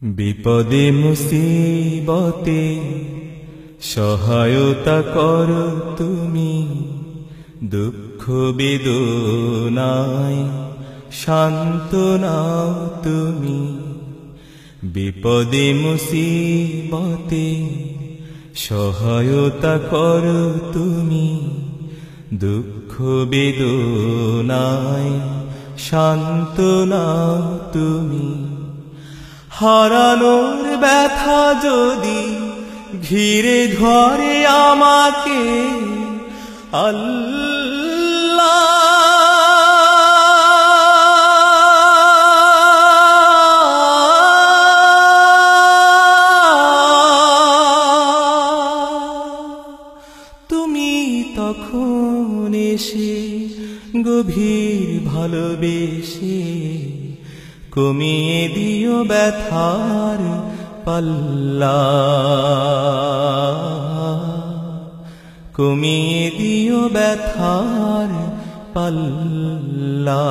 বিপদে মুসিবতে সহায়তা করো তুমি, দুঃখ বেদনায় সান্ত্বনা তুমি। বিপদে মুসিবতে সহায়তা করো তুমি, দুঃখ বেদনায় সান্ত্বনা তুমি। হারানোর ব্যথা যদি ঘিরে ধরে আমাকে, আল্লাহ তুমি তখন এসে গভীর ভালোবেসে কমিয়ে দিও ব্যথার পাল্লা, কমিয়ে দিও ব্যথার পাল্লা।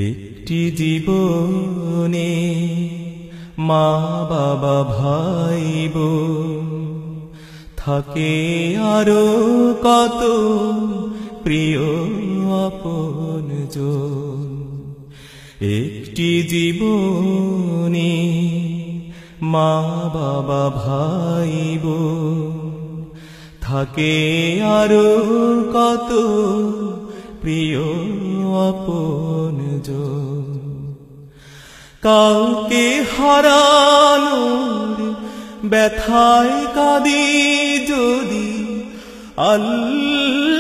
একটি জীবনে মা বাবা ভাই বোন থাকে আরো কত প্রিয় আপনজন। একটি জীবনে মা বাবা ভাই বোন থাকে আরো কত প্রিয় আপনজন। কাউকে হারানোর ব্যথায় কাঁদি যদি, আল্লাহ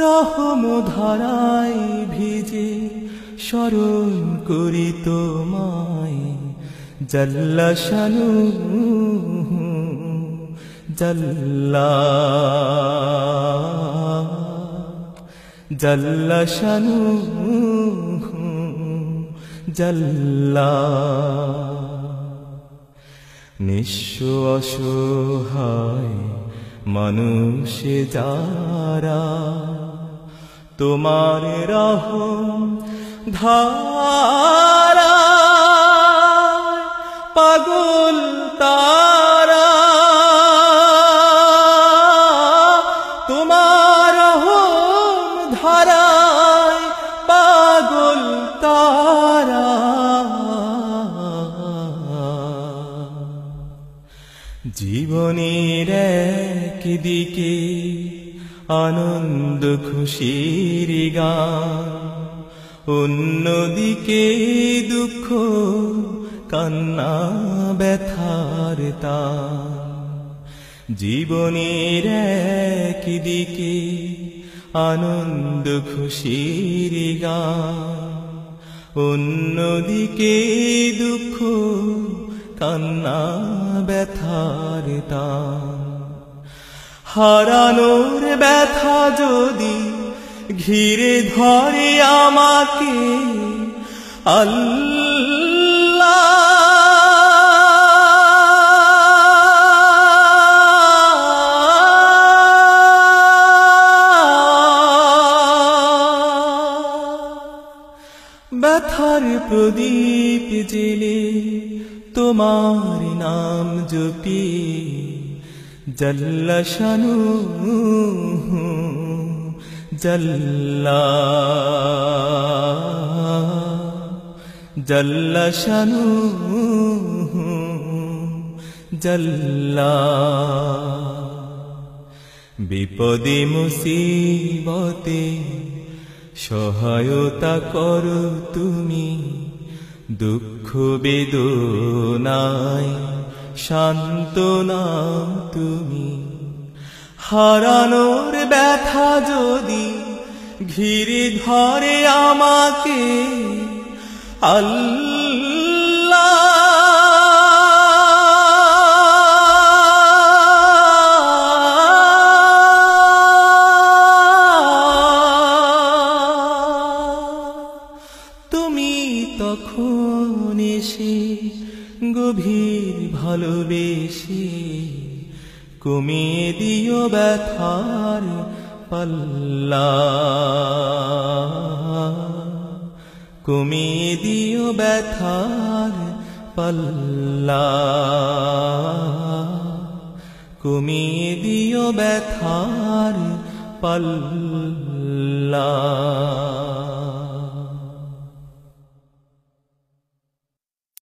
রহম ধারায় ভিজে স্মরণ করি তোমায়, জাল্লা শানুহু জাল্লা, জাল্লা শানুহু জাল্লা। নিঃস্ব অসহায় মানুষ যারা তোমার রহম ধারা, পাগল তারা তোমার রহম ধারায়, পাগল তারা। জীবনের একদিকে আনন্দ খুশির গান, অন্যদিকে দুঃখ কান্না ব্যথার তান। জীবনের একদিকে আনন্দ খুশির গান, অন্যদিকে দুঃখ কান্না ব্যথার তান। হারানোর ব্যথা যদি ঘিরে ধরে আমাকে, আল্লাহ ব্যথার প্রদীপ জেলে তোমার নাম জপি, জাল্লা শানুহু জাল্লা, জাল্লা শানুহু জাল্লা। বিপদে মুসিবতে সহায়তা করো তুমি, দুঃখ বেদনায় সান্ত্বনা তুমি। হারানোর ব্যথা যদি ঘিরে ধরে আমাকে, আল্লাহ তুমি তখন এসে গভীর ভালোবেসে কমিয়ে দিও ব্যথার পাল্লা, কমিয়ে দিও ব্যথার পাল্লা, কমিয়ে দিও ব্যথার পাল্লা।